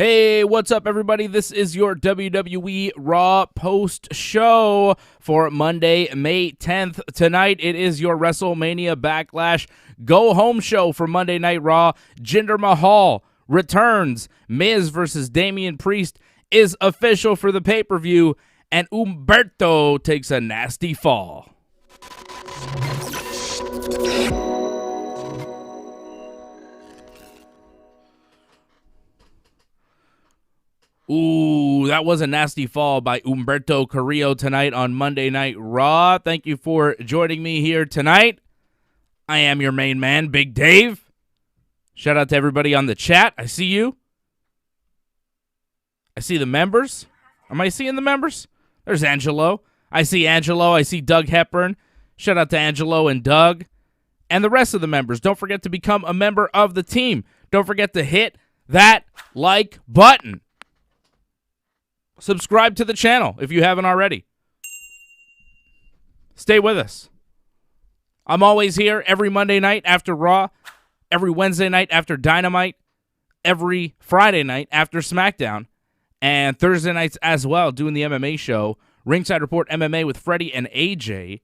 Hey, what's up, everybody? This is your WWE Raw post show for Monday, May 10th. Tonight, it is your Wrestlemania Backlash Go Home show for Monday Night Raw. Jinder Mahal returns. Miz versus Damian Priest is official for the pay-per-view, and Humberto takes a nasty fall. Ooh, that was a nasty fall by Humberto Carrillo tonight on Monday Night Raw. Thank you for joining me here tonight. I am your main man, Big Dave. Shout out to everybody on the chat. I see you. I see the members. Am I seeing the members? There's Angelo. I see Angelo. I see Doug Hepburn. Shout out to Angelo and Doug. And the rest of the members. Don't forget to become a member of the team. Don't forget to hit that like button. Subscribe to the channel if you haven't already. Stay with us. I'm always here every Monday night after Raw, every Wednesday night after Dynamite, every Friday night after Smackdown, and Thursday nights as well, doing the MMA show, Ringside Report MMA with Freddie and AJ.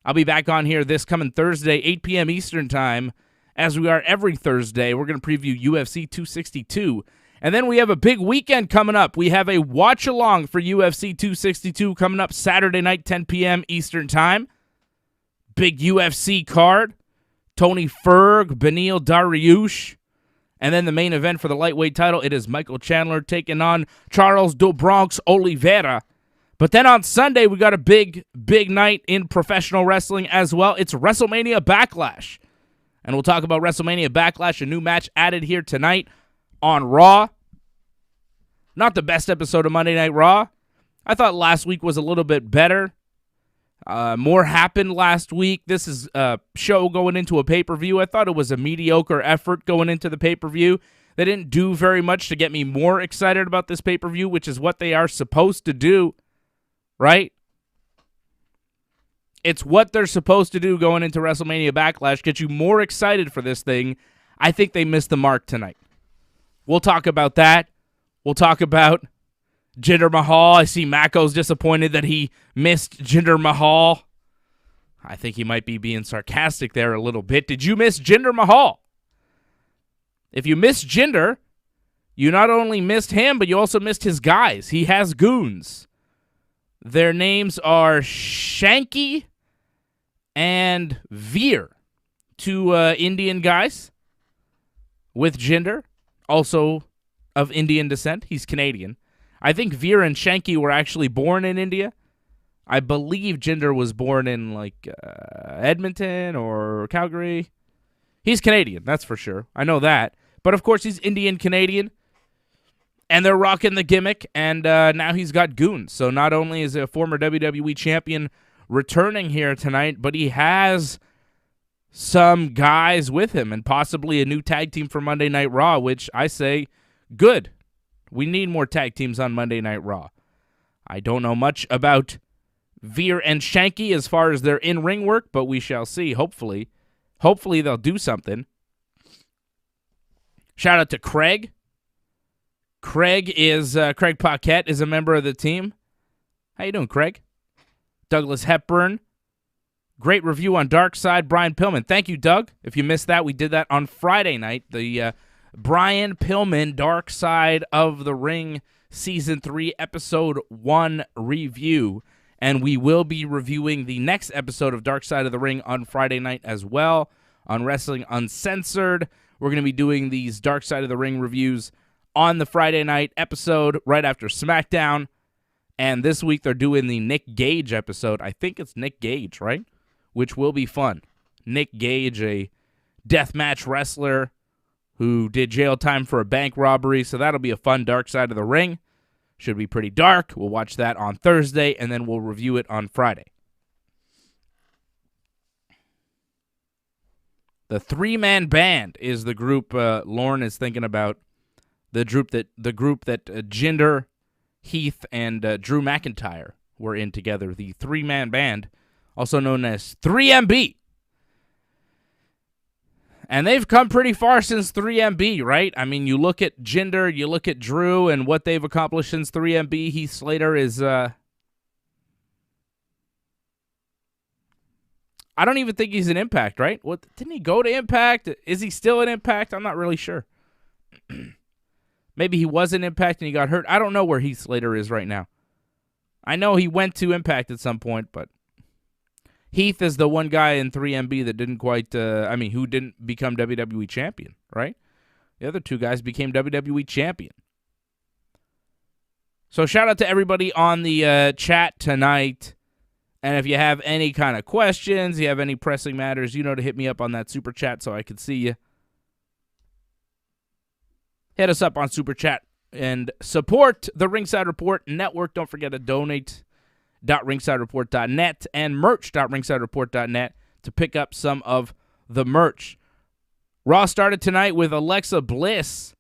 I'll be back on here this coming Thursday, 8 p.m. Eastern Time, as we are every Thursday. We're going to preview UFC 262. And then we have a big weekend coming up. We have a watch-along for UFC 262 coming up Saturday night, 10 p.m. Eastern Time. Big UFC card. Tony Ferg, Beneil Dariush. And then the main event for the lightweight title, it is Michael Chandler taking on Charles do Bronx Oliveira. But then on Sunday, we got a big night in professional wrestling as well. It's WrestleMania Backlash. And we'll talk about WrestleMania Backlash, a new match added here tonight on Raw. Not the best episode of Monday Night Raw. I thought last week was a little bit better. More happened last week. This is a show going into a pay-per-view. I thought it was a mediocre effort going into the pay-per-view. They didn't do very much to get me more excited about this pay-per-view, which is what they are supposed to do, right? It's what they're supposed to do going into WrestleMania Backlash, get you more excited for this thing. I think they missed the mark tonight. We'll talk about that. We'll talk about Jinder Mahal. I see Mako's disappointed that he missed Jinder Mahal. I think he might be being sarcastic there a little bit. Did you miss Jinder Mahal? If you missed Jinder, you not only missed him, but you also missed his guys. He has goons. Their names are Shanky and Veer. Two Indian guys with Jinder. Also of Indian descent. He's Canadian. I think Veer and Shanky were actually born in India. I believe Jinder was born in, Edmonton or Calgary. He's Canadian, that's for sure. I know that. But, of course, he's Indian-Canadian. And they're rocking the gimmick, and now he's got goons. So not only is a former WWE champion returning here tonight, but he has some guys with him and possibly a new tag team for Monday Night Raw, which I say, good. We need more tag teams on Monday Night Raw. I don't know much about Veer and Shanky as far as their in-ring work, but we shall see, hopefully. Hopefully they'll do something. Shout out to Craig. Craig Paquette is a member of the team. How you doing, Craig? Douglas Hepburn. Great review on Dark Side, Brian Pillman. Thank you, Doug. If you missed that, we did that on Friday night. The Brian Pillman Dark Side of the Ring Season 3 Episode 1 review. And we will be reviewing the next episode of Dark Side of the Ring on Friday night as well on Wrestling Uncensored. We're going to be doing these Dark Side of the Ring reviews on the Friday night episode right after SmackDown. And this week they're doing the Nick Gage episode. I think it's Nick Gage, right? Which will be fun. Nick Gage, a deathmatch wrestler who did jail time for a bank robbery, so that'll be a fun Dark Side of the Ring. Should be pretty dark. We'll watch that on Thursday, and then we'll review it on Friday. The three-man band is the group Lauren is thinking about. The group that Jinder, Heath, and Drew McIntyre were in together. The three-man band, also known as 3MB. And they've come pretty far since 3MB, right? I mean, you look at Jinder, you look at Drew, and what they've accomplished since 3MB. Heath Slater is, I don't even think he's an Impact, right? What, didn't he go to Impact? Is he still an Impact? I'm not really sure. Maybe he was an Impact and he got hurt. I don't know where Heath Slater is right now. I know he went to Impact at some point, but Heath is the one guy in 3MB that didn't quite, who didn't become WWE champion, right? The other two guys became WWE champion. So shout out to everybody on the chat tonight. And if you have any kind of questions, you have any pressing matters, you know to hit me up on that super chat so I can see you. Hit us up on super chat and support the Ringside Report Network. Don't forget to donate.ringsidereport.net and merch.ringsidereport.net to pick up some of the merch. Raw started tonight with Alexa Bliss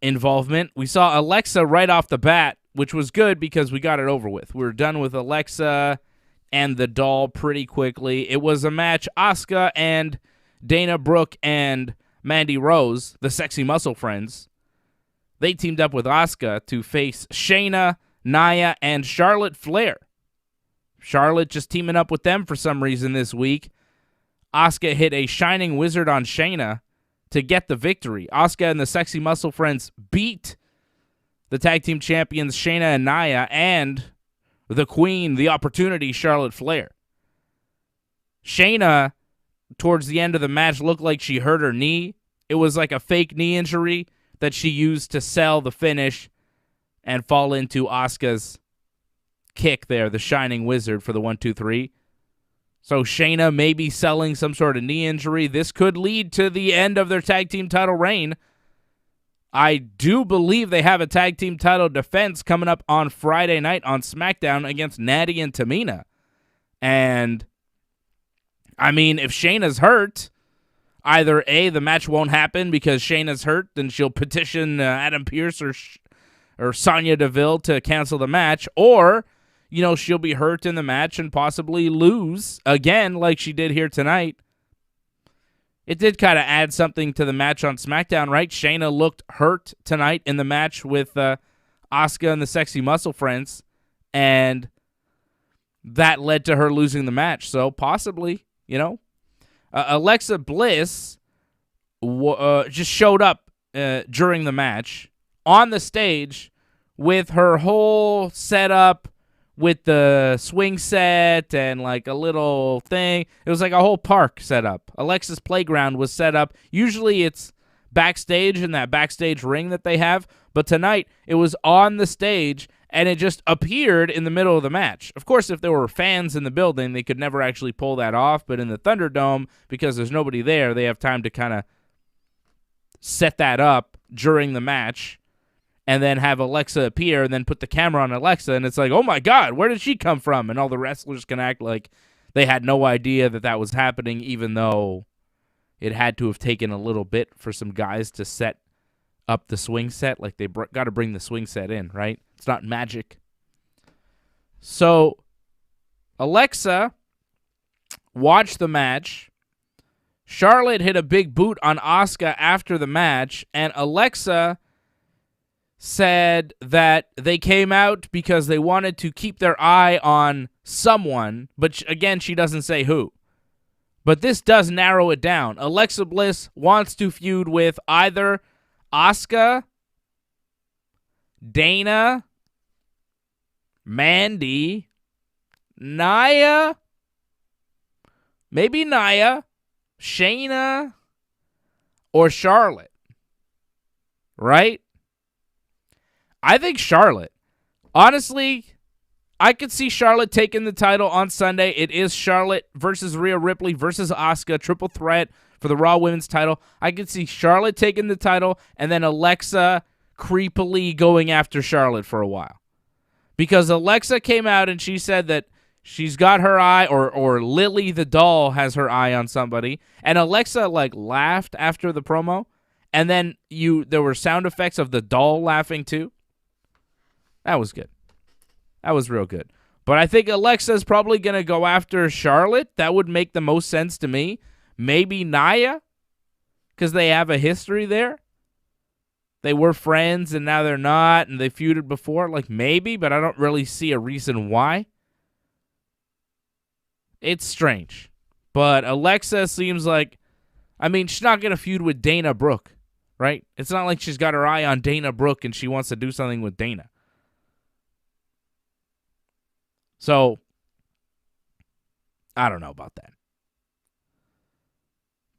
involvement. We saw Alexa right off the bat, which was good because we got it over with. We were done with Alexa and the doll pretty quickly. It was a match Asuka and Dana Brooke and Mandy Rose, the Sexy Muscle Friends. They teamed up with Asuka to face Shayna, Nia, and Charlotte Flair. Charlotte just teaming up with them for some reason this week. Asuka hit a Shining Wizard on Shayna to get the victory. Asuka and the Sexy Muscle Friends beat the tag team champions Shayna and Nia and the queen, the opportunity, Charlotte Flair. Shayna, towards the end of the match, looked like she hurt her knee. It was like a fake knee injury that she used to sell the finish and fall into Asuka's kick there, the Shining Wizard for the 1-2-3. So Shayna may be selling some sort of knee injury. This could lead to the end of their tag team title reign. I do believe they have a tag team title defense coming up on Friday night on SmackDown against Natty and Tamina. And, I mean, if Shayna's hurt, either A, the match won't happen because Shayna's hurt, then she'll petition Adam Pearce or Sonya Deville to cancel the match, or, you know, she'll be hurt in the match and possibly lose again like she did here tonight. It did kind of add something to the match on SmackDown, right? Shayna looked hurt tonight in the match with Asuka and the Sexy Muscle Friends, and that led to her losing the match. So possibly, you know, Alexa Bliss just showed up during the match on the stage with her whole setup with the swing set and like a little thing. It was like a whole park set up. Alexa's playground was set up. Usually it's backstage in that backstage ring that they have, but tonight it was on the stage and it just appeared in the middle of the match. Of course, if there were fans in the building, they could never actually pull that off, but in the Thunderdome, because there's nobody there, they have time to kind of set that up during the match and then have Alexa appear and then put the camera on Alexa, and it's like, oh my God, where did she come from? And all the wrestlers can act like they had no idea that that was happening, even though it had to have taken a little bit for some guys to set up the swing set. Like, they got to bring the swing set in, right? It's not magic. So, Alexa watched the match. Charlotte hit a big boot on Asuka after the match, and Alexa said that they came out because they wanted to keep their eye on someone, but again, she doesn't say who. But this does narrow it down. Alexa Bliss wants to feud with either Asuka, Dana, Mandy, Nia, maybe Nia, Shayna, or Charlotte. Right? I think Charlotte. Honestly, I could see Charlotte taking the title on Sunday. It is Charlotte versus Rhea Ripley versus Asuka, triple threat for the Raw Women's title. I could see Charlotte taking the title and then Alexa creepily going after Charlotte for a while. Because Alexa came out and she said that she's got her eye, or Lily the doll has her eye on somebody. And Alexa like laughed after the promo. And then there were sound effects of the doll laughing too. That was good. That was real good. But I think Alexa's probably going to go after Charlotte. That would make the most sense to me Maybe Nia, because they have a history there. They were friends and now they're not, and they feuded before. Like, maybe, but I don't really see a reason why. It's strange. But Alexa seems like, I mean, she's not going to feud with Dana Brooke, right? It's not like she's got her eye on Dana Brooke and she wants to do something with Dana. So, I don't know about that.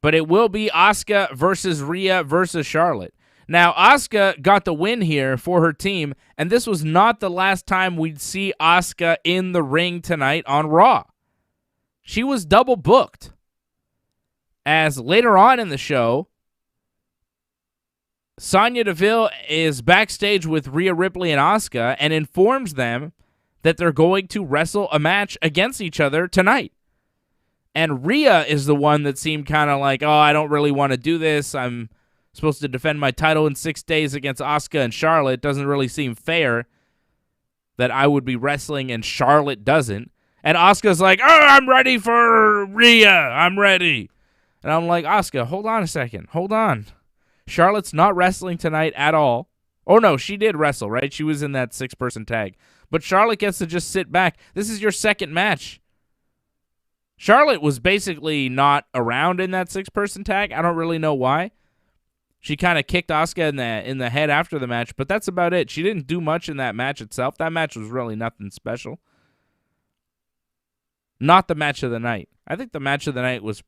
But it will be Asuka versus Rhea versus Charlotte. Now, Asuka got the win here for her team, and this was not the last time we'd see Asuka in the ring tonight on Raw. She was double booked, as later on in the show, Sonya Deville is backstage with Rhea Ripley and Asuka and informs them that they're going to wrestle a match against each other tonight. And Rhea is the one that seemed kind of like, oh, I don't really want to do this. I'm supposed to defend my title in 6 days against Asuka and Charlotte. It doesn't really seem fair that I would be wrestling and Charlotte doesn't. And Asuka's like, oh, I'm ready for Rhea. I'm ready. And I'm like, Asuka, hold on a second. Hold on. Charlotte's not wrestling tonight at all. Oh, no, she did wrestle, right? She was in that 6-person tag. But Charlotte gets to just sit back. This is your second match. Charlotte was basically not around in that 6-person tag. I don't really know why. She kind of kicked Asuka in the head after the match, but that's about it. She didn't do much in that match itself. That match was really nothing special. Not the match of the night. I think the match of the night was,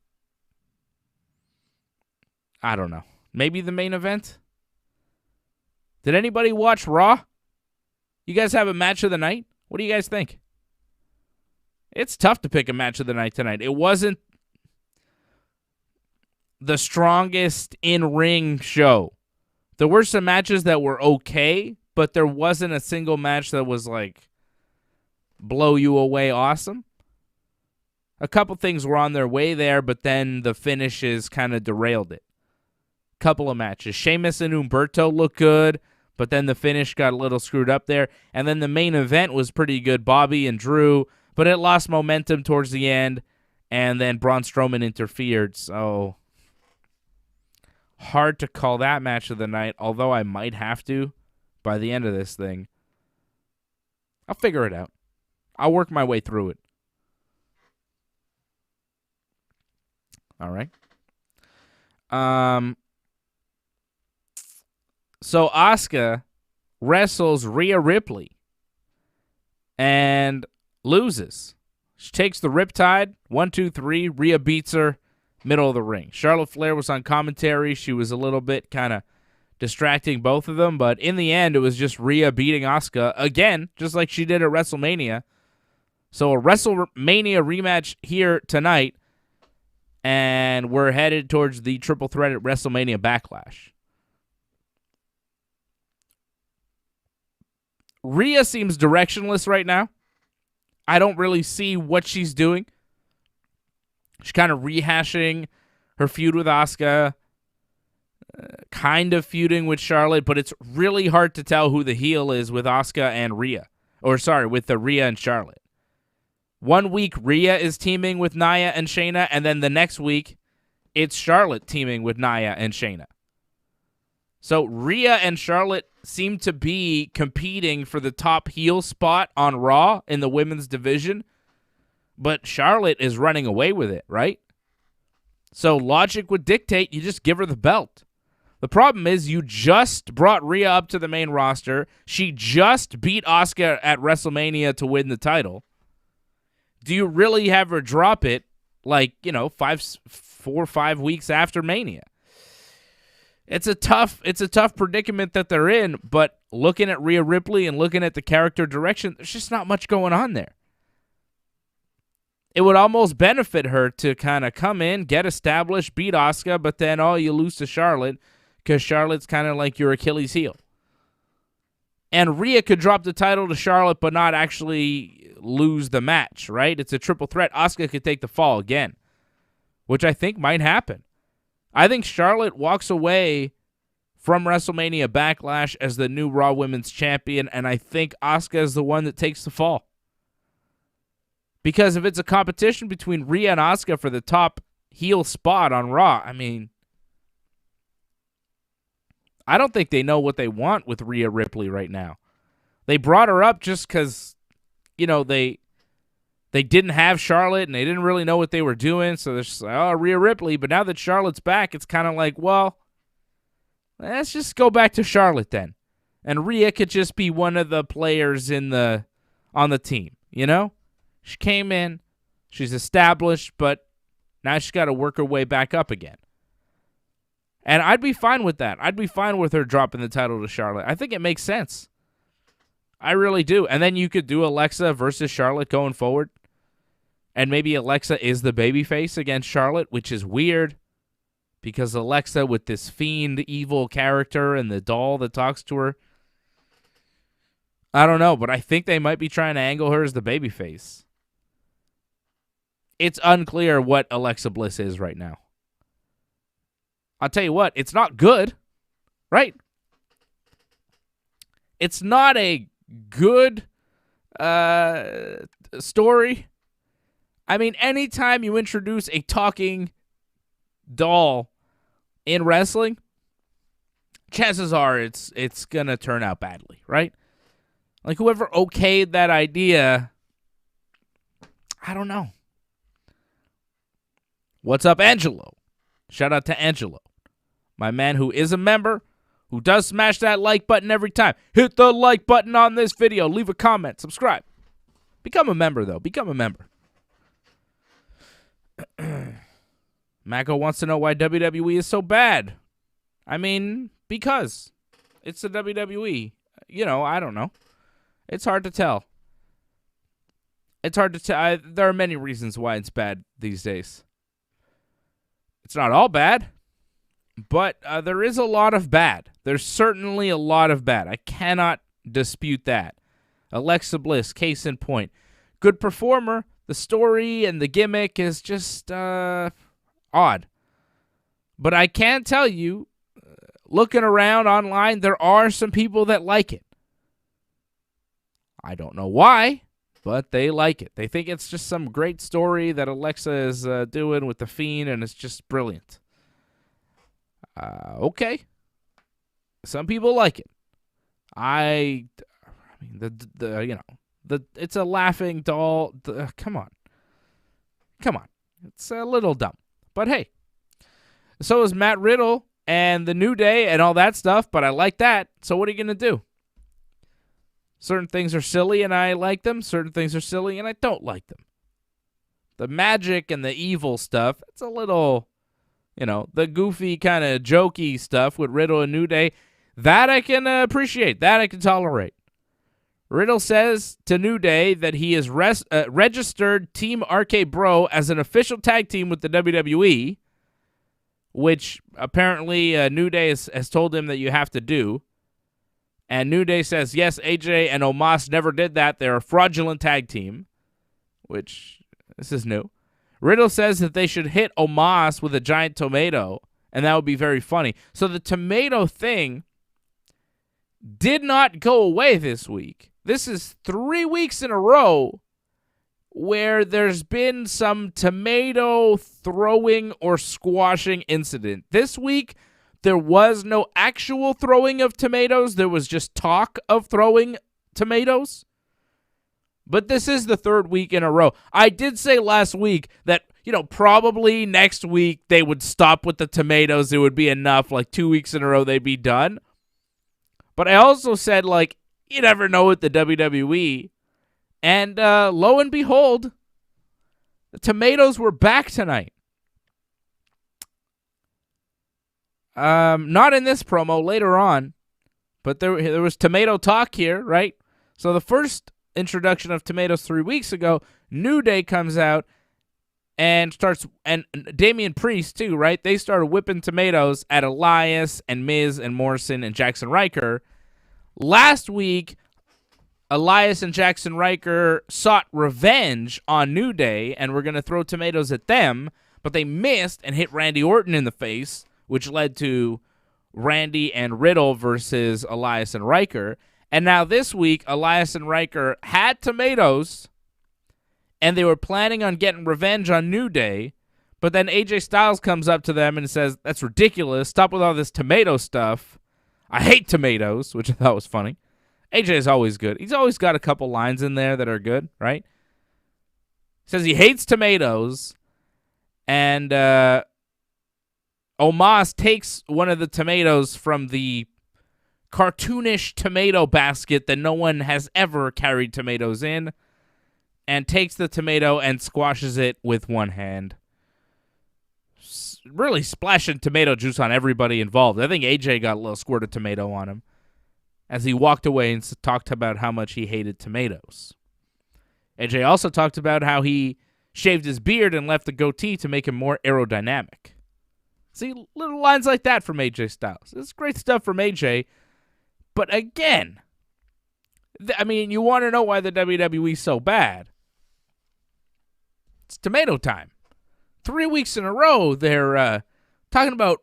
I don't know, maybe the main event? Did anybody watch Raw? You guys have a match of the night? What do you guys think? It's tough to pick a match of the night tonight. It wasn't the strongest in-ring show. There were some matches that were okay, but there wasn't a single match that was like blow you away awesome. A couple things were on their way there, but then the finishes kind of derailed it. Couple of matches. Sheamus and Humberto looked good, but then the finish got a little screwed up there. And then the main event was pretty good, Bobby and Drew, but it lost momentum towards the end, and then Braun Strowman interfered, so hard to call that match of the night, although I might have to by the end of this thing. I'll figure it out. I'll work my way through it. All right. So Asuka wrestles Rhea Ripley and loses. She takes the Riptide. 1, 2, 3. Rhea beats her. Middle of the ring. Charlotte Flair was on commentary. She was a little bit kind of distracting both of them, but in the end, it was just Rhea beating Asuka again, just like she did at WrestleMania. So a WrestleMania rematch here tonight, and we're headed towards the triple threat at WrestleMania Backlash. Rhea seems directionless right now. I don't really see what she's doing. She's kind of rehashing her feud with Asuka, kind of feuding with Charlotte, but it's really hard to tell who the heel is with Asuka and Rhea. With the Rhea and Charlotte. 1 week, Rhea is teaming with Nia and Shayna, and then the next week, it's Charlotte teaming with Nia and Shayna. So Rhea and Charlotte seem to be competing for the top heel spot on Raw in the women's division, but Charlotte is running away with it, right? So logic would dictate you just give her the belt. The problem is you just brought Rhea up to the main roster. She just beat Asuka at WrestleMania to win the title. Do you really have her drop it 4 or 5 weeks after Mania? It's a tough predicament that they're in, but looking at Rhea Ripley and looking at the character direction, there's just not much going on there. It would almost benefit her to kind of come in, get established, beat Asuka, but then, you lose to Charlotte because Charlotte's kind of like your Achilles heel. And Rhea could drop the title to Charlotte but not actually lose the match, right? It's a triple threat. Asuka could take the fall again, which I think might happen. I think Charlotte walks away from WrestleMania Backlash as the new Raw Women's Champion, and I think Asuka is the one that takes the fall. Because if it's a competition between Rhea and Asuka for the top heel spot on Raw. I mean, I don't think they know what they want with Rhea Ripley right now. They brought her up just because, they didn't have Charlotte and they didn't really know what they were doing. So they're just like, oh, Rhea Ripley. But now that Charlotte's back, it's kind of like, well, let's just go back to Charlotte then. And Rhea could just be one of the players on the team, She came in, she's established, but now she's got to work her way back up again. And I'd be fine with that. I'd be fine with her dropping the title to Charlotte. I think it makes sense. I really do. And then you could do Alexa versus Charlotte going forward. And maybe Alexa is the babyface against Charlotte, which is weird. Because Alexa with this fiend evil character and the doll that talks to her. I don't know, but I think they might be trying to angle her as the babyface. It's unclear what Alexa Bliss is right now. I'll tell you what, it's not good, right? It's not a good story. I mean, anytime you introduce a talking doll in wrestling, chances are it's going to turn out badly, right? Like whoever okayed that idea, I don't know. What's up, Angelo? Shout out to Angelo. My man who is a member, who does smash that like button every time. Hit the like button on this video. Leave a comment. Subscribe. Become a member, though. Become a member. Mako wants to know why WWE is so bad. I mean, because it's the WWE. I don't know. It's hard to tell. It's hard to tell. There are many reasons why it's bad these days. It's not all bad, but there is a lot of bad. There's certainly a lot of bad. I cannot dispute that. Alexa Bliss, case in point. Good performer. The story and the gimmick is just odd. But I can tell you, looking around online, there are some people that like it. I don't know why, but they like it. They think it's just some great story that Alexa is doing with the Fiend, and it's just brilliant. Okay. Some people like it. I mean, it's a laughing doll. Come on. It's a little dumb. But hey, so is Matt Riddle and the New Day and all that stuff, but I like that. So what are you going to do? Certain things are silly and I like them. Certain things are silly and I don't like them. The magic and the evil stuff, it's a little, the goofy kind of jokey stuff with Riddle and New Day, that I can appreciate. That I can tolerate. Riddle says to New Day that he is registered Team RK Bro as an official tag team with the WWE, which apparently New Day has told him that you have to do. And New Day says, yes, AJ and Omos never did that. They're a fraudulent tag team, which this is new. Riddle says that they should hit Omos with a giant tomato, and that would be very funny. So the tomato thing did not go away this week. This is 3 weeks in a row where there's been some tomato throwing or squashing incident. This week, there was no actual throwing of tomatoes. There was just talk of throwing tomatoes. But this is the third week in a row. I did say last week that, probably next week they would stop with the tomatoes. It would be enough. Like 2 weeks in a row, they'd be done. But I also said, you never know with the WWE. And lo and behold, the tomatoes were back tonight. Not in this promo, later on. But there was tomato talk here, right? So the first introduction of tomatoes 3 weeks ago, New Day comes out and Damian Priest too, right? They started whipping tomatoes at Elias and Miz and Morrison and Jackson Ryker. Last week, Elias and Jackson Ryker sought revenge on New Day and were going to throw tomatoes at them, but they missed and hit Randy Orton in the face, which led to Randy and Riddle versus Elias and Ryker. And now this week, Elias and Ryker had tomatoes, and they were planning on getting revenge on New Day, But then AJ Styles comes up to them and says, "That's ridiculous. Stop with all this tomato stuff. I hate tomatoes," which I thought was funny. AJ is always good. He's always got a couple lines in there that are good, right? He says he hates tomatoes, and Omos takes one of the tomatoes from the cartoonish tomato basket that no one has ever carried tomatoes in, and takes the tomato and squashes it with one hand. Really splashing tomato juice on everybody involved. I think AJ got a little squirt of tomato on him as he walked away and talked about how much he hated tomatoes. AJ also talked about how he shaved his beard and left the goatee to make him more aerodynamic. See, little lines like that from AJ Styles. It's great stuff from AJ. But again, I mean, you want to know why the WWE is so bad. It's tomato time. 3 weeks in a row, they're talking about,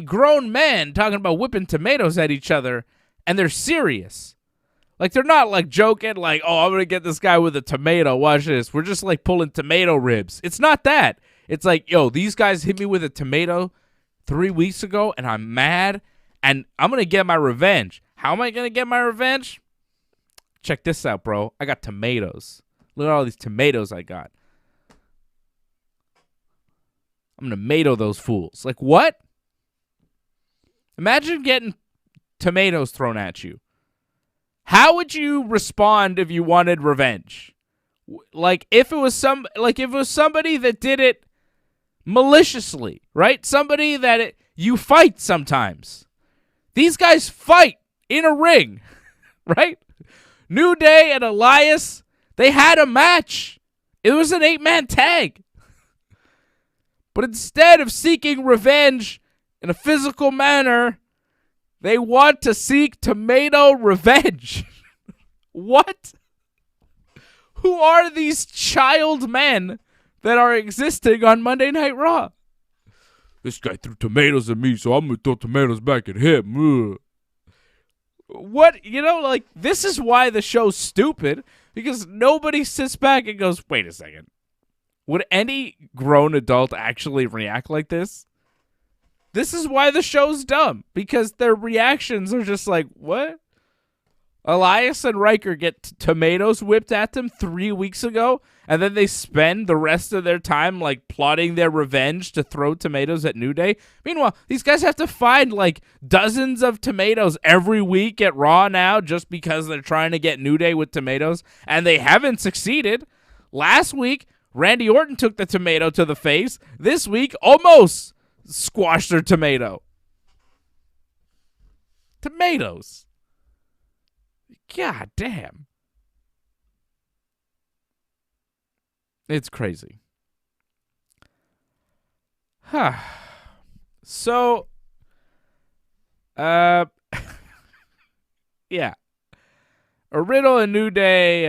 grown men talking about whipping tomatoes at each other, and they're serious. Like, they're not, like, joking, like, "Oh, I'm going to get this guy with a tomato. Watch this. We're just, like, pulling tomato ribs." It's not that. It's like, "Yo, these guys hit me with a tomato 3 weeks ago, and I'm mad, and I'm going to get my revenge. How am I going to get my revenge? Check this out, bro. I got tomatoes. Look at all these tomatoes I got. I'm going to tomato those fools." Like, what? Imagine getting tomatoes thrown at you. How would you respond if you wanted revenge? Like, if it was somebody that did it maliciously, right? Somebody that you fight sometimes. These guys fight in a ring, right? New Day and Elias, they had a match. It was an 8-man tag. But instead of seeking revenge in a physical manner, they want to seek tomato revenge. What? Who are these child men that are existing on Monday Night Raw? "This guy threw tomatoes at me, so I'm going to throw tomatoes back at him." Ugh. What? This is why the show's stupid, because nobody sits back and goes, "Wait a second. Would any grown adult actually react like this?" This is why the show's dumb, because their reactions are just like, what? Elias and Riker get tomatoes whipped at them 3 weeks ago, and then they spend the rest of their time, like, plotting their revenge to throw tomatoes at New Day. Meanwhile, these guys have to find, like, dozens of tomatoes every week at Raw now just because they're trying to get New Day with tomatoes, and they haven't succeeded. Last week, Randy Orton took the tomato to the face. This week, almost squashed their tomato. Tomatoes. God damn. It's crazy. So, yeah. Riddle and New Day,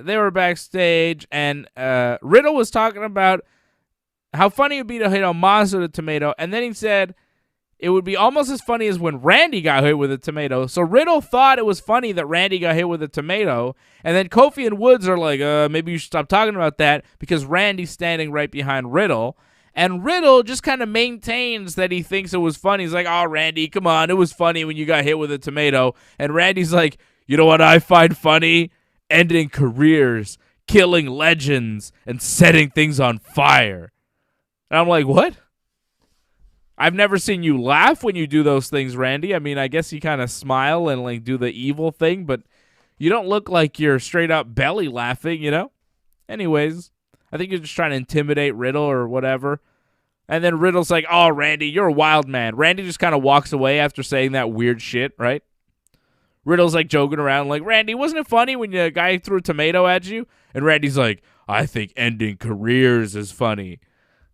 they were backstage, and Riddle was talking about how funny it would be to hit Omos with a tomato, and then he said it would be almost as funny as when Randy got hit with a tomato. So Riddle thought it was funny that Randy got hit with a tomato, and then Kofi and Woods are like, maybe you should stop talking about that because Randy's standing right behind Riddle. And Riddle just kind of maintains that he thinks it was funny. He's like, "Oh, Randy, come on. It was funny when you got hit with a tomato." And Randy's like, "You know what I find funny? Ending careers, killing legends, and setting things on fire." And I'm like, what? I've never seen you laugh when you do those things, Randy. I mean, I guess you kind of smile and, like, do the evil thing, but you don't look like you're straight up belly laughing, you know? Anyways, I think you're just trying to intimidate Riddle or whatever. And then Riddle's like, "Oh, Randy, you're a wild man." Randy just kind of walks away after saying that weird shit, right? Riddle's like joking around like, "Randy, wasn't it funny when the guy threw a tomato at you?" And Randy's like, "I think ending careers is funny."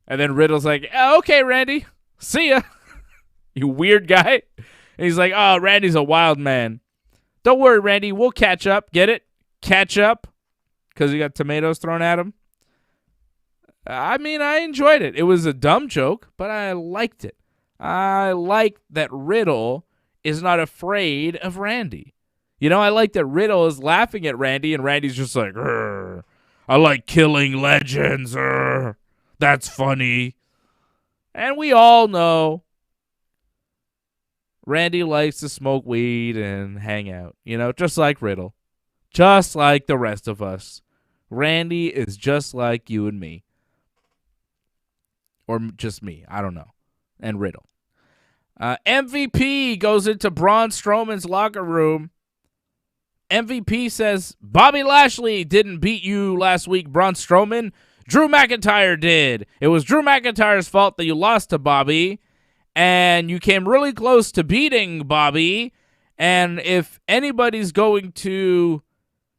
And then Riddle's like, "Okay, Randy, see ya, you weird guy." And he's like, "Oh, Randy's a wild man. Don't worry, Randy, we'll catch up." Get it? Catch up? Because he got tomatoes thrown at him. I mean, I enjoyed it. It was a dumb joke, but I liked it. I like that Riddle is not afraid of Randy. You know, I like that Riddle is laughing at Randy, and Randy's just like, "I like killing legends. That's funny. And we all know Randy likes to smoke weed and hang out, just like Riddle. Just like the rest of us. Randy is just like you and me. Or just me. I don't know. And Riddle. MVP goes into Braun Strowman's locker room. MVP says, Bobby Lashley didn't beat you last week, Braun Strowman. Drew McIntyre did. It was Drew McIntyre's fault that you lost to Bobby. And you came really close to beating Bobby. And if anybody's going to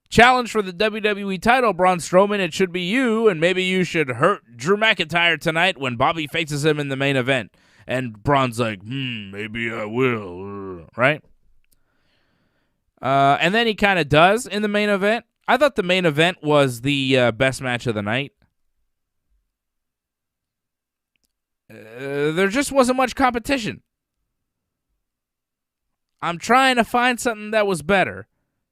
challenge for the WWE title, Braun Strowman, it should be you. And maybe you should hurt Drew McIntyre tonight when Bobby faces him in the main event. And Braun's like, maybe I will. Right? And then he kind of does in the main event. I thought the main event was the best match of the night. There just wasn't much competition. I'm trying to find something that was better.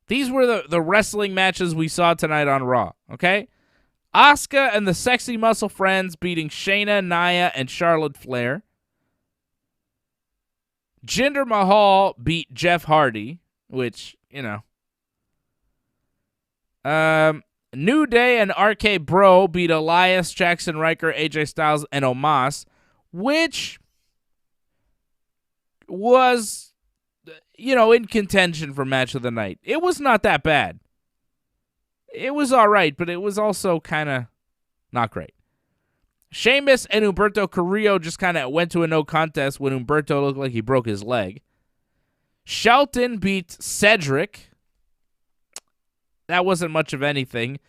These were the wrestling matches we saw tonight on Raw, okay? Asuka and the Sexy Muscle Friends beating Shayna, Nia, and Charlotte Flair. Jinder Mahal beat Jeff Hardy, which, New Day and RK Bro beat Elias, Jackson Ryker, AJ Styles, and Omos, which was, in contention for match of the night. It was not that bad. It was all right, but it was also kind of not great. Sheamus and Humberto Carrillo just kind of went to a no contest when Humberto looked like he broke his leg. Shelton beat Cedric. That wasn't much of anything.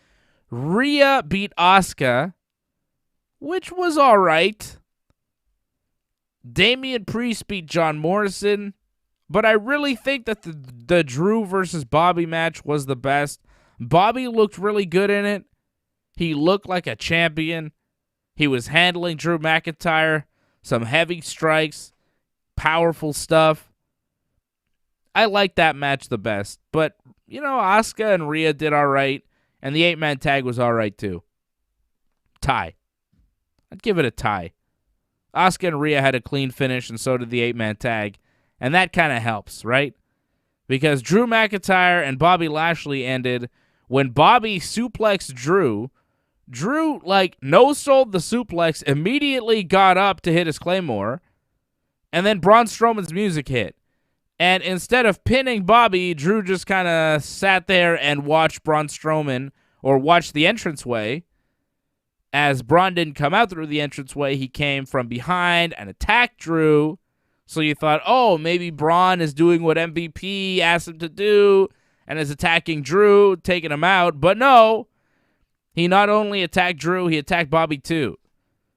Rhea beat Asuka, which was all right. Damian Priest beat John Morrison, but I really think that the Drew versus Bobby match was the best. Bobby looked really good in it. He looked like a champion. He was handling Drew McIntyre, some heavy strikes, powerful stuff. I like that match the best, but, Asuka and Rhea did all right, and the 8-man tag was all right too. Tie. I'd give it a tie. Asuka and Rhea had a clean finish, and so did the 8-man tag, and that kind of helps, right? Because Drew McIntyre and Bobby Lashley ended when Bobby suplexed Drew. Drew, no-sold the suplex, immediately got up to hit his Claymore, and then Braun Strowman's music hit. And instead of pinning Bobby, Drew just kind of sat there and watched Braun Strowman, or watched the entranceway. As Braun didn't come out through the entranceway, he came from behind and attacked Drew. So you thought, maybe Braun is doing what MVP asked him to do and is attacking Drew, taking him out. But no, he not only attacked Drew, he attacked Bobby too.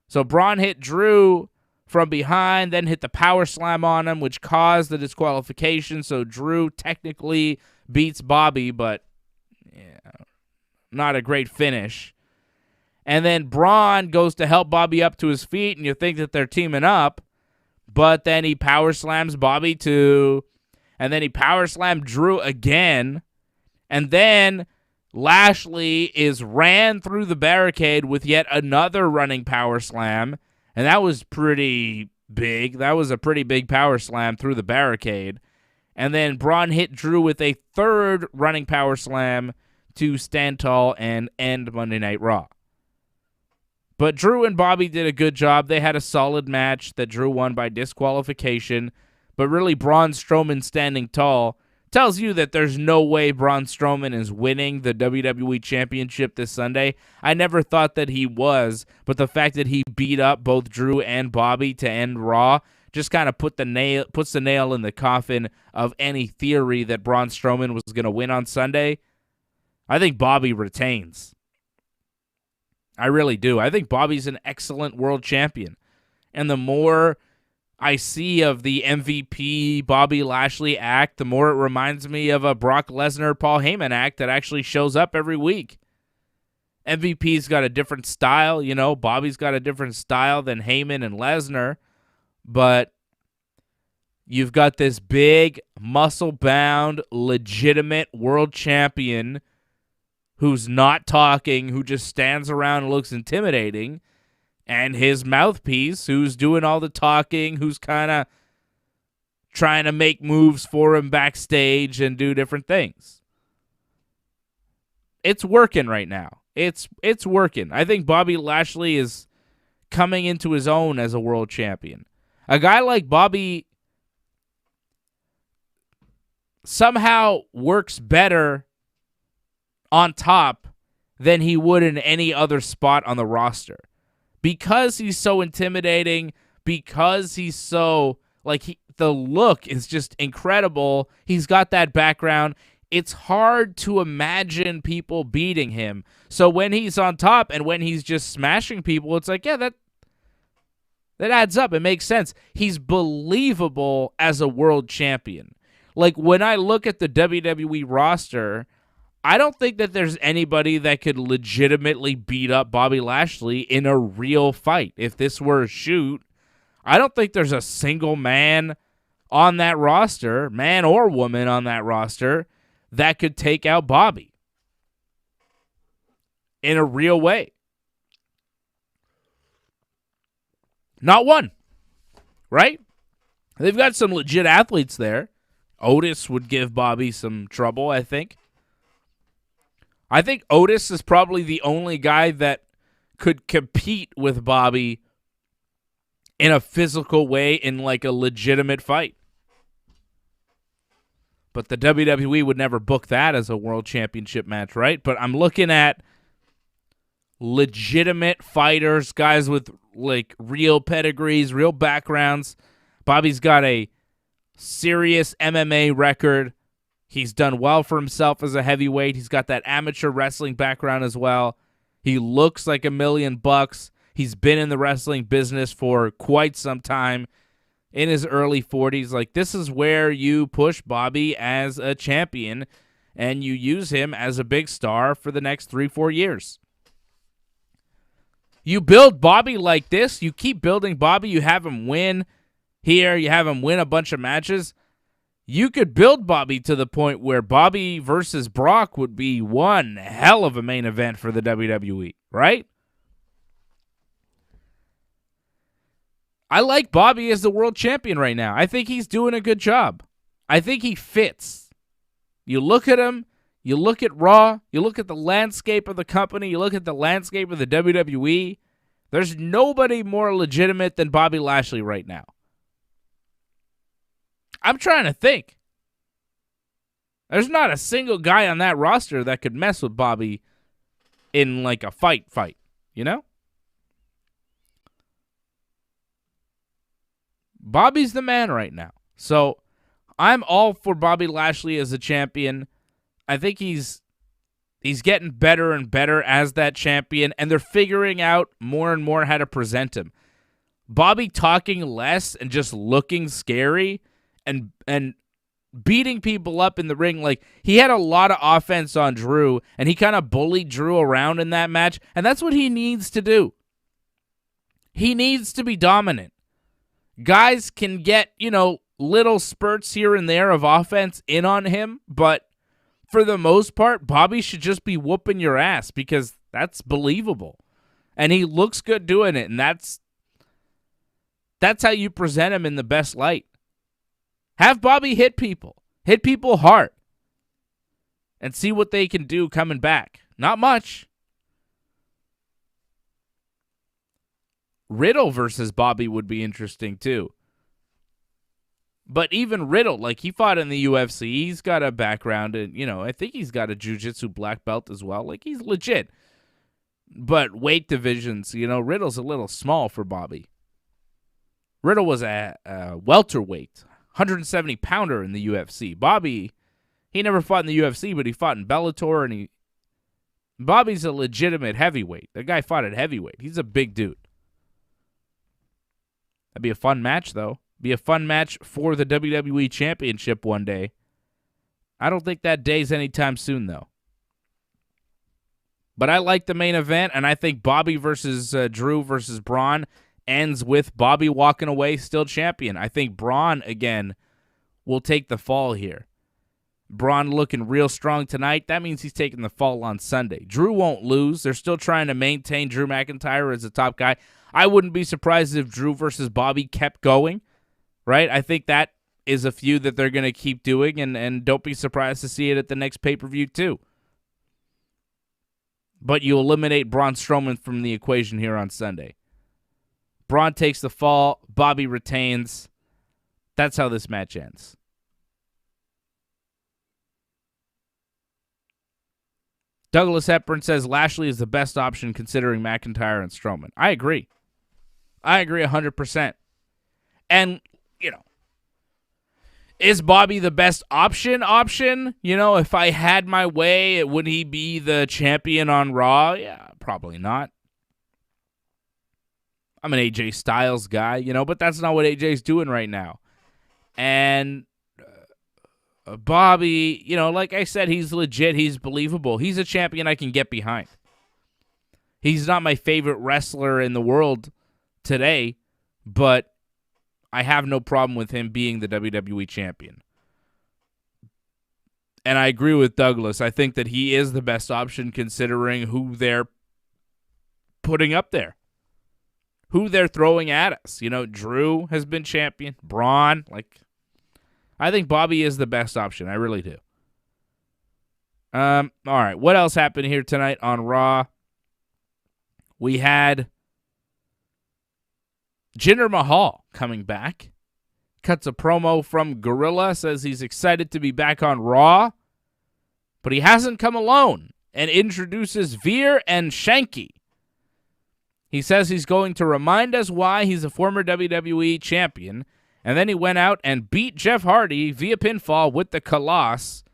So Braun hit Drew from behind, then hit the power slam on him, which caused the disqualification. So Drew technically beats Bobby, but not a great finish. And then Braun goes to help Bobby up to his feet, and you think that they're teaming up, but then he power slams Bobby too, and then he power slammed Drew again, and then Lashley ran through the barricade with yet another running power slam, and that was pretty big. That was a pretty big power slam through the barricade. And then Braun hit Drew with a third running power slam to stand tall and end Monday Night Raw. But Drew and Bobby did a good job. They had a solid match that Drew won by disqualification. But really, Braun Strowman standing tall tells you that there's no way Braun Strowman is winning the WWE Championship this Sunday. I never thought that he was, but the fact that he beat up both Drew and Bobby to end Raw just kind of puts the nail in the coffin of any theory that Braun Strowman was going to win on Sunday. I think Bobby retains. I really do. I think Bobby's an excellent world champion. And the more I see of the MVP Bobby Lashley act, the more it reminds me of a Brock Lesnar Paul Heyman act that actually shows up every week. MVP's got a different style, Bobby's got a different style than Heyman and Lesnar, but you've got this big, muscle-bound, legitimate world champion who's not talking, who just stands around and looks intimidating, and his mouthpiece, who's doing all the talking, who's kind of trying to make moves for him backstage and do different things. It's working right now. It's working. I think Bobby Lashley is coming into his own as a world champion. A guy like Bobby somehow works better on top than he would in any other spot on the roster. Because he's so intimidating, because he's so, the look is just incredible. He's got that background. It's hard to imagine people beating him. So when he's on top and when he's just smashing people, it's like, yeah, that adds up. It makes sense. He's believable as a world champion. Like, when I look at the WWE roster, I don't think that there's anybody that could legitimately beat up Bobby Lashley in a real fight. If this were a shoot, I don't think there's a single man on that roster, man or woman on that roster, that could take out Bobby in a real way. Not one, right? They've got some legit athletes there. Otis would give Bobby some trouble, I think. I think Otis is probably the only guy that could compete with Bobby in a physical way in like a legitimate fight. But the WWE would never book that as a world championship match, right? But I'm looking at legitimate fighters, guys with like real pedigrees, real backgrounds. Bobby's got a serious MMA record. He's done well for himself as a heavyweight. He's got that amateur wrestling background as well. He looks like $1 million. He's been in the wrestling business for quite some time, in his early 40s. Like, this is where you push Bobby as a champion and you use him as a big star for the next 3-4 years. You build Bobby like this. You keep building Bobby. You have him win here. You have him win a bunch of matches. You could build Bobby to the point where Bobby versus Brock would be one hell of a main event for the WWE, right? I like Bobby as the world champion right now. I think he's doing a good job. I think he fits. You look at him, you look at Raw, you look at the landscape of the company, you look at the landscape of the WWE. There's nobody more legitimate than Bobby Lashley right now. I'm trying to think. There's not a single guy on that roster that could mess with Bobby in like a fight, you know? Bobby's the man right now. So I'm all for Bobby Lashley as a champion. I think he's getting better and better as that champion, and they're figuring out more and more how to present him. Bobby talking less and just looking scary and beating people up in the ring. Like, he had a lot of offense on Drew, and he kind of bullied Drew around in that match, and that's what he needs to do. He needs to be dominant. Guys can get, little spurts here and there of offense in on him, but for the most part, Bobby should just be whooping your ass because that's believable. And he looks good doing it, and that's how you present him in the best light. Have Bobby hit people hard, and see what they can do coming back. Not much. Riddle versus Bobby would be interesting too. But even Riddle, like, he fought in the UFC. He's got a background, and, I think he's got a jiu-jitsu black belt as well. Like, he's legit. But weight divisions, Riddle's a little small for Bobby. Riddle was a welterweight, 170-pounder in the UFC. Bobby, he never fought in the UFC, but he fought in Bellator, and Bobby's a legitimate heavyweight. The guy fought at heavyweight. He's a big dude. That'd be a fun match, though. Be a fun match for the WWE Championship one day. I don't think that day's anytime soon, though. But I like the main event, and I think Bobby versus Drew versus Braun ends with Bobby walking away still champion. I think Braun, again, will take the fall here. Braun looking real strong tonight. That means he's taking the fall on Sunday. Drew won't lose. They're still trying to maintain Drew McIntyre as the top guy. I wouldn't be surprised if Drew versus Bobby kept going, right? I think that is a feud that they're going to keep doing, and don't be surprised to see it at the next pay-per-view too. But you eliminate Braun Strowman from the equation here on Sunday. Braun takes the fall. Bobby retains. That's how this match ends. Douglas Hepburn says Lashley is the best option considering McIntyre and Strowman. I agree. I agree 100%. And, is Bobby the best option? If I had my way, would he be the champion on Raw? Yeah, probably not. I'm an AJ Styles guy, but that's not what AJ's doing right now. And Bobby, like I said, he's legit. He's believable. He's a champion I can get behind. He's not my favorite wrestler in the world today, but I have no problem with him being the WWE champion. And I agree with Douglas. I think that he is the best option considering who they're putting up there, who they're throwing at us. Drew has been champion. Braun, I think Bobby is the best option. I really do. All right. What else happened here tonight on Raw? We had Jinder Mahal coming back. Cuts a promo from Gorilla, says he's excited to be back on Raw, but he hasn't come alone, and introduces Veer and Shanky. He says he's going to remind us why he's a former WWE champion. And then he went out and beat Jeff Hardy via pinfall with the Colossus.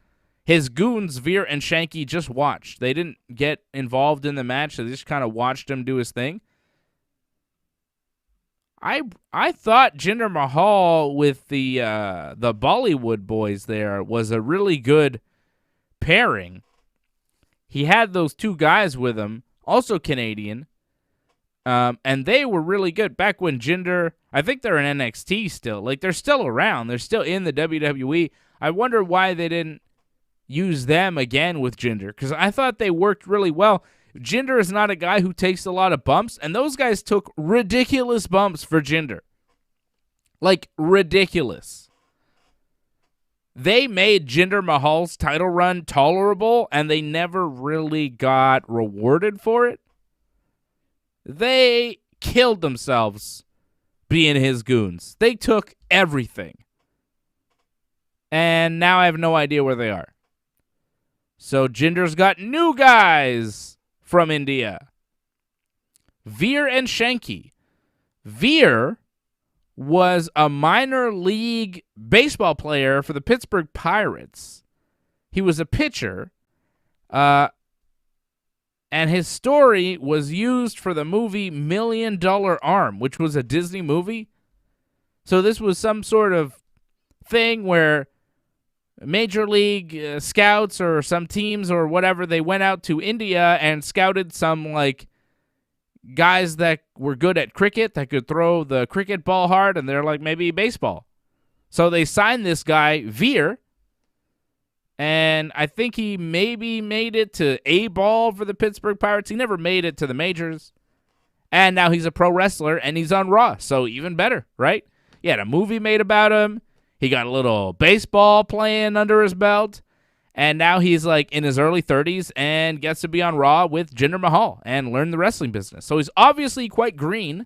His goons, Veer and Shanky, just watched. They didn't get involved in the match. They just kind of watched him do his thing. I thought Jinder Mahal with the Bollywood boys there was a really good pairing. He had those two guys with him, also Canadian. And they were really good back when Jinder, I think they're in NXT still. They're still around. They're still in the WWE. I wonder why they didn't use them again with Jinder, because I thought they worked really well. Jinder is not a guy who takes a lot of bumps, and those guys took ridiculous bumps for Jinder. Ridiculous. They made Jinder Mahal's title run tolerable, and they never really got rewarded for it. They killed themselves being his goons. They took everything. And now I have no idea where they are. So Jinder's got new guys from India. Veer and Shanky. Veer was a minor league baseball player for the Pittsburgh Pirates. He was a pitcher. And his story was used for the movie $1 Million Arm, which was a Disney movie. So this was some sort of thing where Major League scouts or some teams or whatever, they went out to India and scouted some guys that were good at cricket, that could throw the cricket ball hard, and they're maybe baseball. So they signed this guy, Veer, and I think he maybe made it to A-ball for the Pittsburgh Pirates. He never made it to the majors. And now he's a pro wrestler, and he's on Raw, so even better, right? He had a movie made about him. He got a little baseball playing under his belt. And now he's in his early 30s and gets to be on Raw with Jinder Mahal and learn the wrestling business. So he's obviously quite green.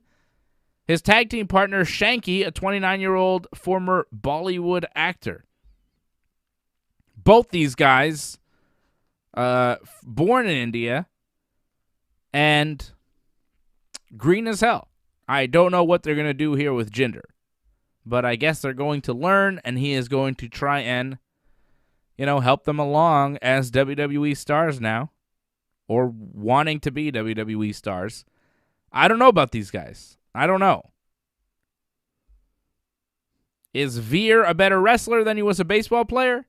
His tag team partner, Shanky, a 29-year-old former Bollywood actor. Both these guys, born in India and green as hell. I don't know what they're going to do here with Jinder, but I guess they're going to learn, and he is going to try and, help them along as WWE stars now, or wanting to be WWE stars. I don't know about these guys. I don't know. Is Veer a better wrestler than he was a baseball player?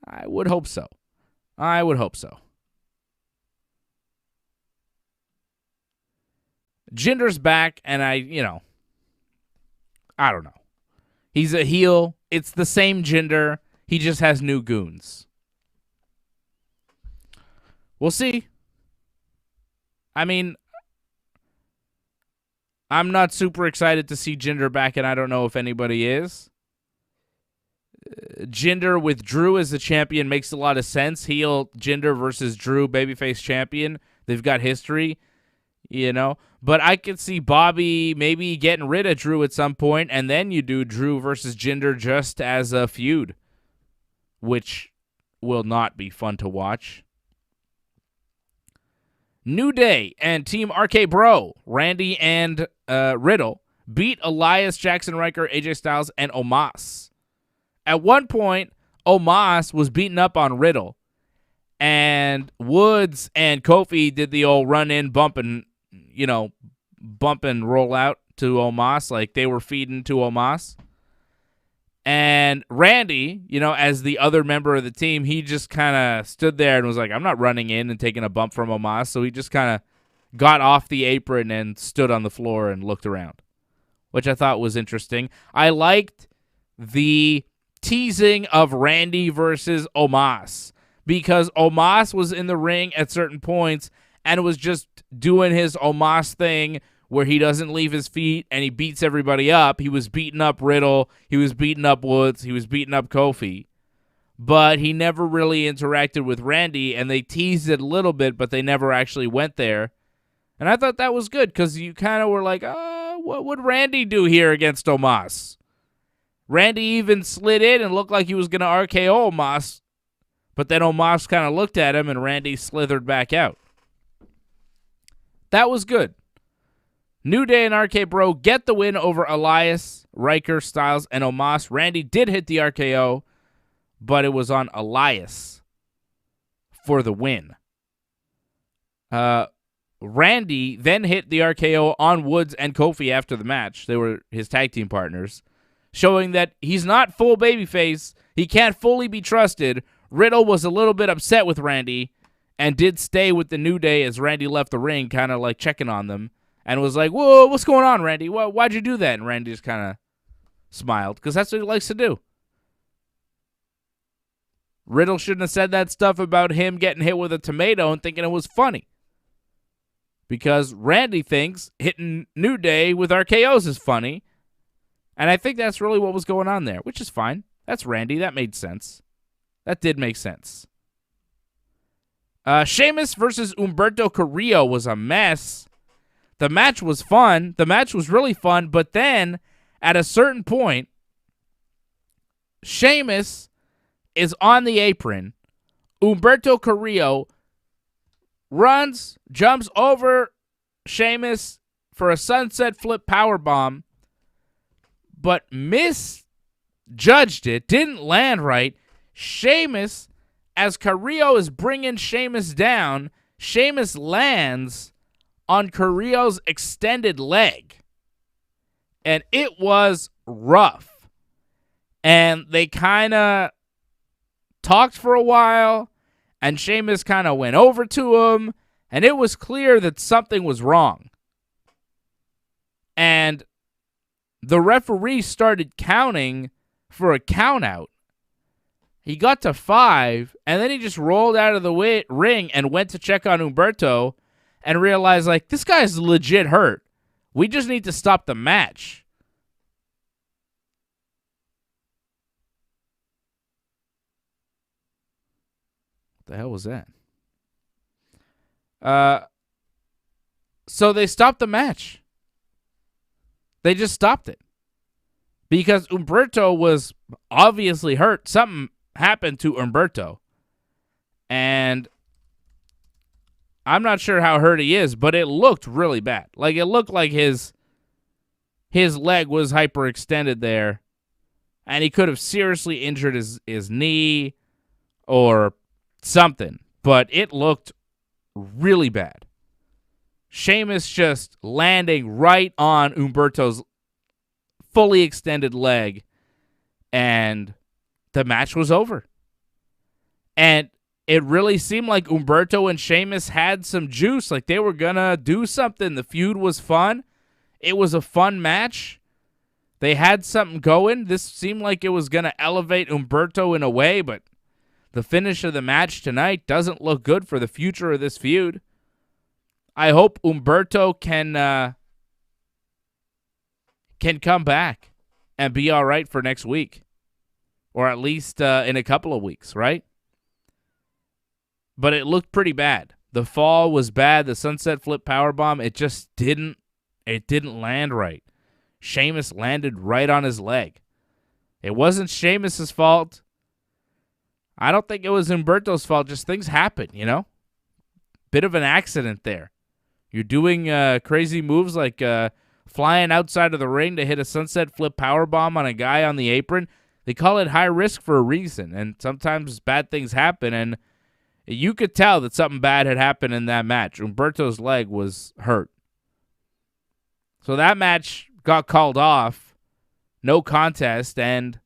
I would hope so. I would hope so. Jinder's back, and I don't know. He's a heel. It's the same Jinder. He just has new goons. We'll see. I mean, I'm not super excited to see Jinder back, and I don't know if anybody is. Jinder with Drew as the champion makes a lot of sense. Heel Jinder versus Drew, babyface champion. They've got history, you know. But I could see Bobby maybe getting rid of Drew at some point, and then you do Drew versus Jinder just as a feud, which will not be fun to watch. New Day and Team RK Bro, Randy and Riddle, beat Elias, Jackson Ryker, AJ Styles, and Omos. At one point, Omos was beating up on Riddle, and Woods and Kofi did the old run-in, bump and roll out to Omos, like they were feeding to Omos. And Randy, as the other member of the team, he just kind of stood there and was like, I'm not running in and taking a bump from Omos. So he just kind of got off the apron and stood on the floor and looked around, which I thought was interesting. I liked the teasing of Randy versus Omos because Omos was in the ring at certain points and was just doing his Omos thing where he doesn't leave his feet and he beats everybody up. He was beating up Riddle. He was beating up Woods. He was beating up Kofi. But he never really interacted with Randy, and they teased it a little bit, but they never actually went there. And I thought that was good because you kind of were like, what would Randy do here against Omos? Randy even slid in and looked like he was going to RKO Omos, but then Omos kind of looked at him and Randy slithered back out. That was good. New Day and RK Bro get the win over Elias, Ryker, Styles, and Omos. Randy did hit the RKO, but it was on Elias for the win. Randy then hit the RKO on Woods and Kofi after the match. They were his tag team partners, showing that he's not full babyface. He can't fully be trusted. Riddle was a little bit upset with Randy and did stay with the New Day as Randy left the ring, kind of like checking on them. And was like, whoa, what's going on, Randy? Why'd you do that? And Randy just kind of smiled, because that's what he likes to do. Riddle shouldn't have said that stuff about him getting hit with a tomato and thinking it was funny. Because Randy thinks hitting New Day with RKOs is funny. And I think that's really what was going on there, which is fine. That's Randy. That made sense. That did make sense. Sheamus versus Humberto Carrillo was a mess. The match was fun. The match was really fun. But then, at a certain point, Sheamus is on the apron. Humberto Carrillo runs, jumps over Sheamus for a sunset flip powerbomb, but misjudged it. Didn't land right. Sheamus, as Carrillo is bringing Sheamus down, Sheamus lands on Carrillo's extended leg. And it was rough. And they kind of talked for a while, and Sheamus kind of went over to him, and it was clear that something was wrong. And the referee started counting for a count out. He got to 5, and then he just rolled out of the ring and went to check on Humberto and realized, like, this guy's legit hurt. We just need to stop the match. What the hell was that? So they stopped the match. They just stopped it. Because Humberto was obviously hurt. Something happened to Humberto. And I'm not sure how hurt he is, but it looked really bad. Like, it looked like his leg was hyperextended there, and he could have seriously injured his knee or something. But it looked really bad. Sheamus just landing right on Humberto's fully extended leg, and the match was over. And it really seemed like Humberto and Sheamus had some juice, like they were gonna do something. The feud was fun. It was a fun match. They had something going. This seemed like it was going to elevate Humberto in a way, but the finish of the match tonight doesn't look good for the future of this feud. I hope Humberto can come back and be all right for next week, or at least in a couple of weeks, right? But it looked pretty bad. The fall was bad. The sunset flip powerbomb, it just didn't land right. Sheamus landed right on his leg. It wasn't Sheamus's fault. I don't think it was Humberto's fault. Just things happen, you know? Bit of an accident there. You're doing crazy moves like flying outside of the ring to hit a sunset flip powerbomb on a guy on the apron. They call it high risk for a reason, and sometimes bad things happen, and you could tell that something bad had happened in that match. Humberto's leg was hurt. So that match got called off, no contest, and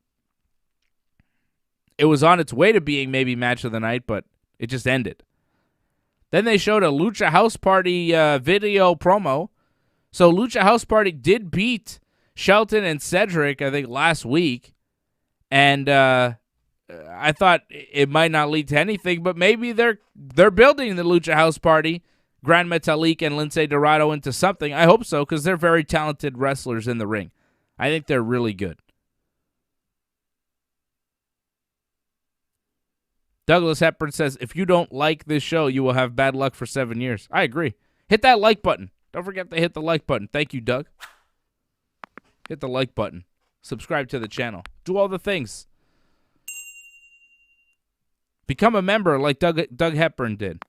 it was on its way to being maybe match of the night, but it just ended. Then they showed a Lucha House Party video promo. So Lucha House Party did beat Shelton and Cedric, I think, last week. And I thought it might not lead to anything, but maybe they're building the Lucha House Party, Gran Metalik and Lince Dorado, into something. I hope so, because they're very talented wrestlers in the ring. I think they're really good. Douglas Hepburn says, if you don't like this show, you will have bad luck for 7 years. I agree. Hit that like button. Don't forget to hit the like button. Thank you, Doug. Hit the like button. Subscribe to the channel. Do all the things. Become a member like Doug Hepburn did.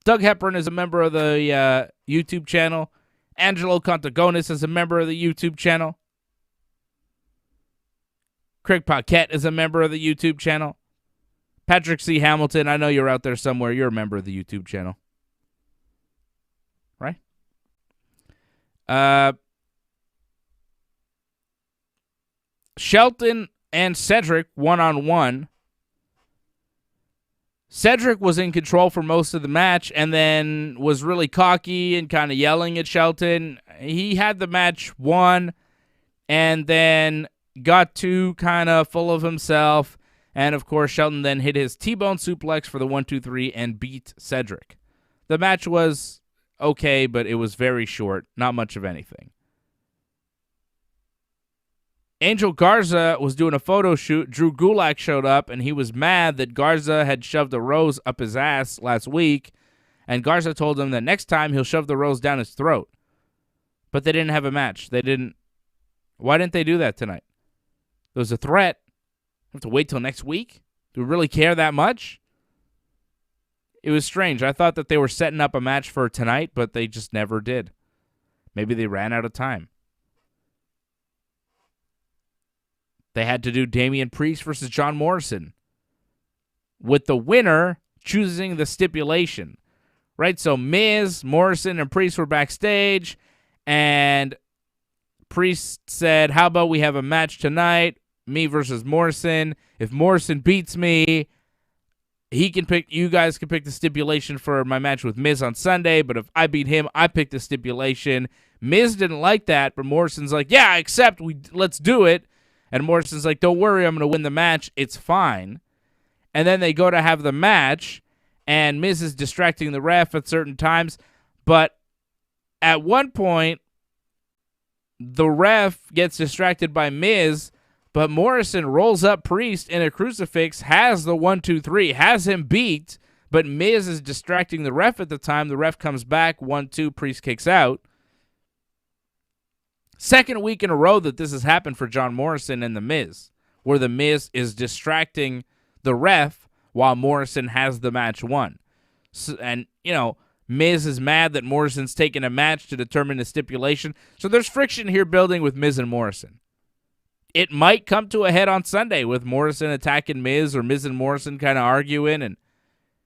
Doug Hepburn is a member of the YouTube channel. Angelo Contagonis is a member of the YouTube channel. Craig Paquette is a member of the YouTube channel. Patrick C. Hamilton, I know you're out there somewhere. You're a member of the YouTube channel. Right? Shelton and Cedric one-on-one. Cedric was in control for most of the match and then was really cocky and kind of yelling at Shelton. He had the match won and then got too kind of full of himself. And, of course, Shelton then hit his T-bone suplex for the 1-2-3 and beat Cedric. The match was okay, but it was very short. Not much of anything. Angel Garza was doing a photo shoot. Drew Gulak showed up, and he was mad that Garza had shoved a rose up his ass last week. And Garza told him that next time he'll shove the rose down his throat. But they didn't have a match. Why didn't they do that tonight? There was a threat. Have to wait till next week? Do we really care that much? It was strange. I thought that they were setting up a match for tonight, but they just never did. Maybe they ran out of time. They had to do Damian Priest versus John Morrison, with the winner choosing the stipulation. Right? So Miz, Morrison, and Priest were backstage, and Priest said, how about we have a match tonight? Me versus Morrison. If Morrison beats me, you guys can pick the stipulation for my match with Miz on Sunday, but if I beat him, I pick the stipulation. Miz didn't like that, but Morrison's like, yeah, I accept, let's do it. And Morrison's like, don't worry, I'm going to win the match. It's fine. And then they go to have the match, and Miz is distracting the ref at certain times, but at one point, the ref gets distracted by Miz, but Morrison rolls up Priest in a crucifix, has the 1-2-3, has him beat, but Miz is distracting the ref at the time. The ref comes back, 1-2, Priest kicks out. Second week in a row that this has happened for John Morrison and The Miz, where The Miz is distracting the ref while Morrison has the match won. So, and, Miz is mad that Morrison's taking a match to determine the stipulation. So there's friction here building with Miz and Morrison. It might come to a head on Sunday with Morrison attacking Miz, or Miz and Morrison kind of arguing, and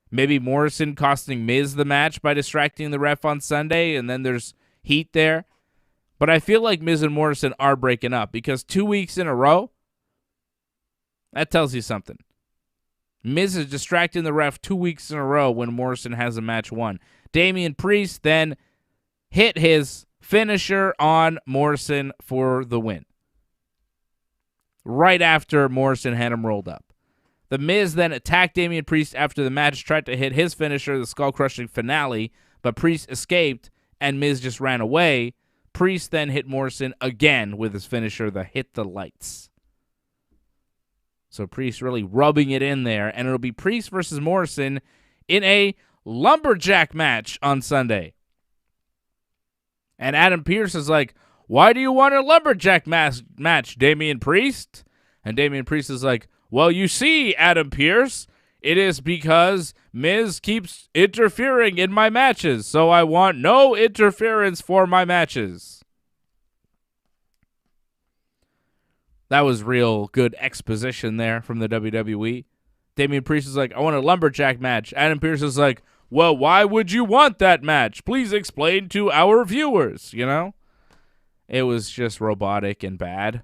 maybe Morrison costing Miz the match by distracting the ref on Sunday, and then there's heat there. But I feel like Miz and Morrison are breaking up, because 2 weeks in a row, that tells you something. Miz is distracting the ref 2 weeks in a row when Morrison has a match won. Damian Priest then hit his finisher on Morrison for the win. right after Morrison had him rolled up. The Miz then attacked Damian Priest after the match, tried to hit his finisher, the skull-crushing finale, but Priest escaped, and Miz just ran away. Priest then hit Morrison again with his finisher, the Hit the Lights. So Priest really rubbing it in there, and it'll be Priest versus Morrison in a lumberjack match on Sunday. And Adam Pearce is like, why do you want a lumberjack match, Damian Priest? And Damian Priest is like, well, you see, Adam Pearce, it is because Miz keeps interfering in my matches, so I want no interference for my matches. That was real good exposition there from the WWE. Damian Priest is like, I want a lumberjack match. Adam Pearce is like, well, why would you want that match? Please explain to our viewers, you know? It was just robotic and bad.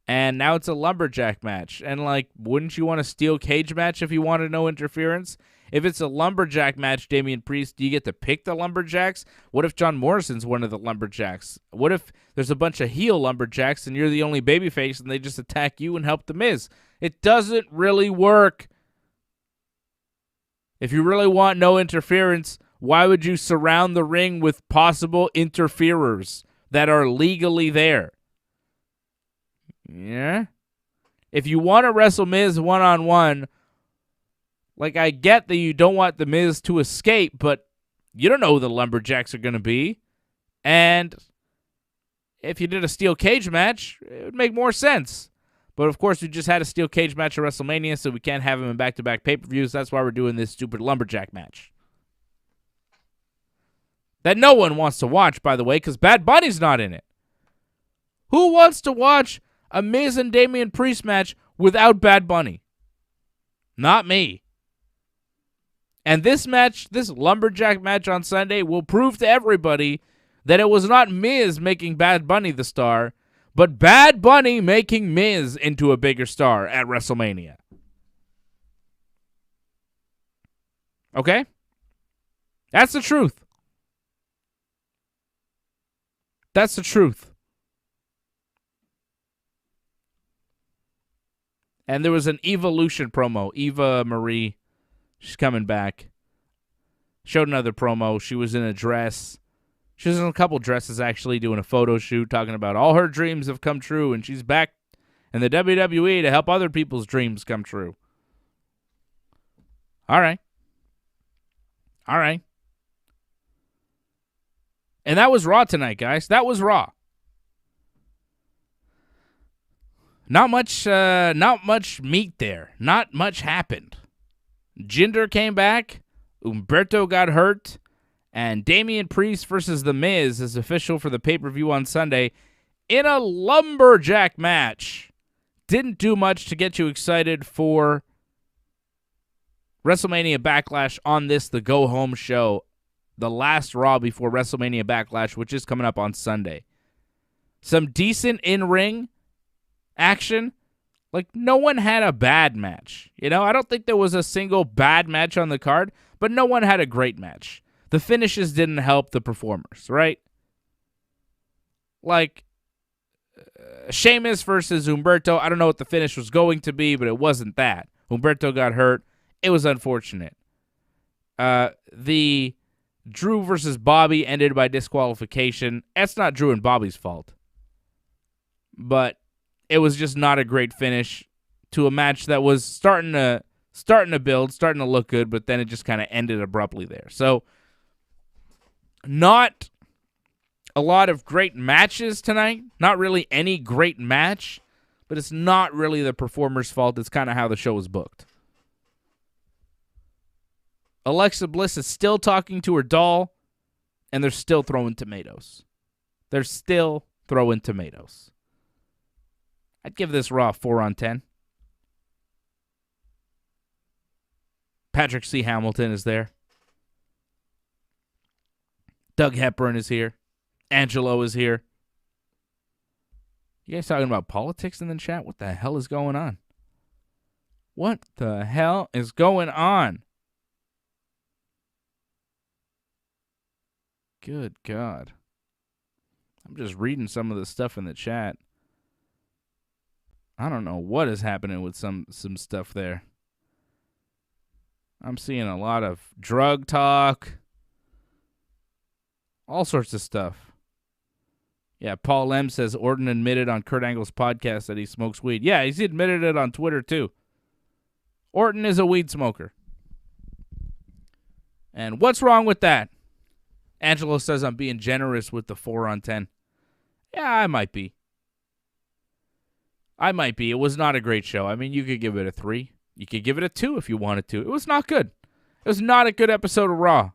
And now it's a lumberjack match. And, like, wouldn't you want a steel cage match if you wanted no interference? If it's a lumberjack match, Damian Priest, do you get to pick the lumberjacks? What if John Morrison's one of the lumberjacks? What if there's a bunch of heel lumberjacks and you're the only babyface and they just attack you and help The Miz? It doesn't really work. If you really want no interference, why would you surround the ring with possible interferers that are legally there? Yeah? If you want to wrestle Miz one-on-one, like, I get that you don't want The Miz to escape, but you don't know who the lumberjacks are going to be. And if you did a steel cage match, it would make more sense. But, of course, we just had a steel cage match at WrestleMania, so we can't have him in back-to-back pay-per-views. That's why we're doing this stupid lumberjack match. That no one wants to watch, by the way, because Bad Bunny's not in it. Who wants to watch a Miz and Damian Priest match without Bad Bunny? Not me. And this match, this lumberjack match on Sunday, will prove to everybody that it was not Miz making Bad Bunny the star, but Bad Bunny making Miz into a bigger star at WrestleMania. Okay? That's the truth. That's the truth. And there was an Evolution promo. Eva Marie, she's coming back. Showed another promo. She was in a dress. She was in a couple dresses, actually, doing a photo shoot, talking about all her dreams have come true, and she's back in the WWE to help other people's dreams come true. All right. All right. And that was Raw tonight, guys. That was Raw. Not much meat there. Not much happened. Jinder came back. Humberto got hurt. And Damian Priest versus The Miz is official for the pay-per-view on Sunday in a lumberjack match. Didn't do much to get you excited for WrestleMania Backlash on this, the go-home show. The last Raw before WrestleMania Backlash, which is coming up on Sunday. Some decent in-ring action. Like, no one had a bad match. You know, I don't think there was a single bad match on the card, but no one had a great match. The finishes didn't help the performers, right? Like, Sheamus versus Humberto, I don't know what the finish was going to be, but it wasn't that. Humberto got hurt. It was unfortunate. The Drew versus Bobby ended by disqualification. That's not Drew and Bobby's fault. But it was just not a great finish to a match that was starting to build, starting to look good, but then it just kind of ended abruptly there. So, not a lot of great matches tonight. Not really any great match, but it's not really the performer's fault. It's kind of how the show was booked. Alexa Bliss is still talking to her doll, and they're still throwing tomatoes. They're still throwing tomatoes. I'd give this Raw a 4 on 10. Patrick C. Hamilton is there. Doug Hepburn is here. Angelo is here. You guys talking about politics in the chat? What the hell is going on? What the hell is going on? Good God. I'm just reading some of the stuff in the chat. I don't know what is happening with some stuff there. I'm seeing a lot of drug talk. All sorts of stuff. Yeah, Paul M. says Orton admitted on Kurt Angle's podcast that he smokes weed. Yeah, he's admitted it on Twitter, too. Orton is a weed smoker. And what's wrong with that? Angelo says I'm being generous with the 4 on 10. Yeah, I might be. It was not a great show. I mean, you could give it a 3. You could give it a 2 if you wanted to. It was not good. It was not a good episode of Raw.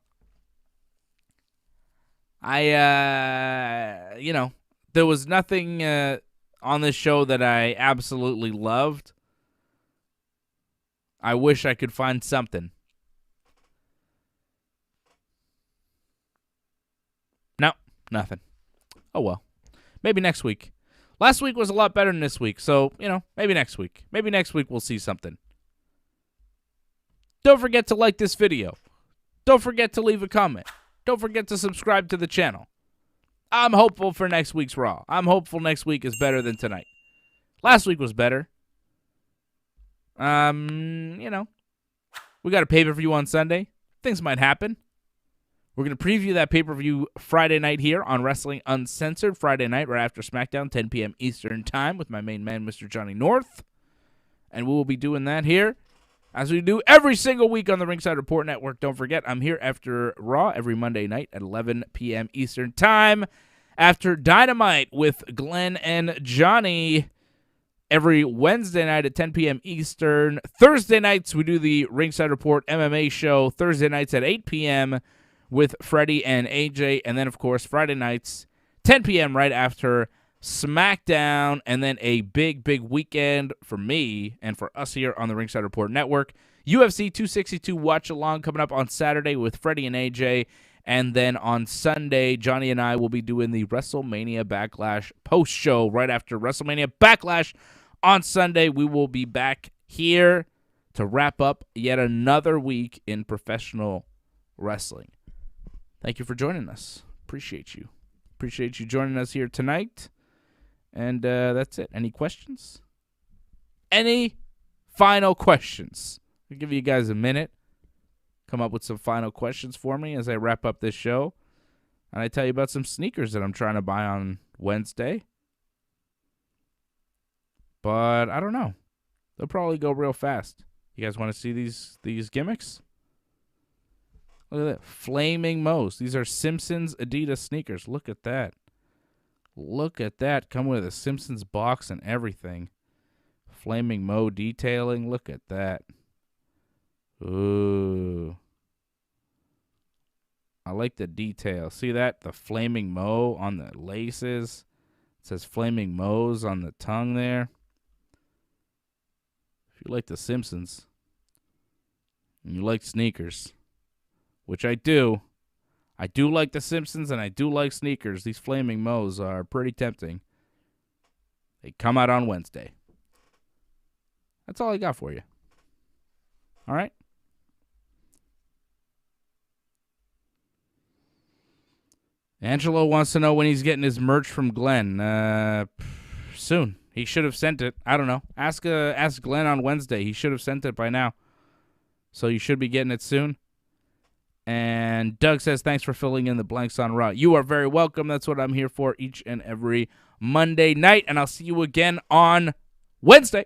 There was nothing on this show that I absolutely loved. I wish I could find something. No, nothing. Oh, well. Maybe next week. Last week was a lot better than this week, so, maybe next week. Maybe next week we'll see something. Don't forget to like this video. Don't forget to leave a comment. Don't forget to subscribe to the channel. I'm hopeful for next week's Raw. I'm hopeful next week is better than tonight. Last week was better. We got a pay-per-view on Sunday. Things might happen. We're going to preview that pay-per-view Friday night here on Wrestling Uncensored. Friday night right after SmackDown, 10 p.m. Eastern Time with my main man, Mr. Johnny North. And we will be doing that here as we do every single week on the Ringside Report Network. Don't forget, I'm here after Raw every Monday night at 11 p.m. Eastern Time. After Dynamite with Glenn and Johnny every Wednesday night at 10 p.m. Eastern. Thursday nights, we do the Ringside Report MMA show. Thursday nights at 8 p.m. with Freddie and AJ. And then, of course, Friday nights, 10 p.m. right after SmackDown, and then a big, big weekend for me and for us here on the Ringside Report Network. UFC 262 watch-along coming up on Saturday with Freddie and AJ, and then on Sunday, Johnny and I will be doing the WrestleMania Backlash post-show right after WrestleMania Backlash on Sunday. We will be back here to wrap up yet another week in professional wrestling. Thank you for joining us. Appreciate you. Appreciate you joining us here tonight. And that's it. Any questions? Any final questions? I'll give you guys a minute. Come up with some final questions for me as I wrap up this show. And I tell you about some sneakers that I'm trying to buy on Wednesday. But I don't know. They'll probably go real fast. You guys want to see these gimmicks? Look at that. Flaming Moe's. These are Simpsons Adidas sneakers. Look at that. Look at that. Come with a Simpsons box and everything. Flaming Moe detailing. Look at that. Ooh. I like the detail. See that? The Flaming Moe on the laces. It says Flaming Moe's on the tongue there. If you like the Simpsons and you like sneakers, which I do. I do like the Simpsons and I do like sneakers. These Flaming Moe's are pretty tempting. They come out on Wednesday. That's all I got for you. All right? Angelo wants to know when he's getting his merch from Glenn. Soon. He should have sent it. I don't know. Ask Glenn on Wednesday. He should have sent it by now. So you should be getting it soon. And Doug says, thanks for filling in the blanks on Raw. You are very welcome. That's what I'm here for each and every Monday night. And I'll see you again on Wednesday.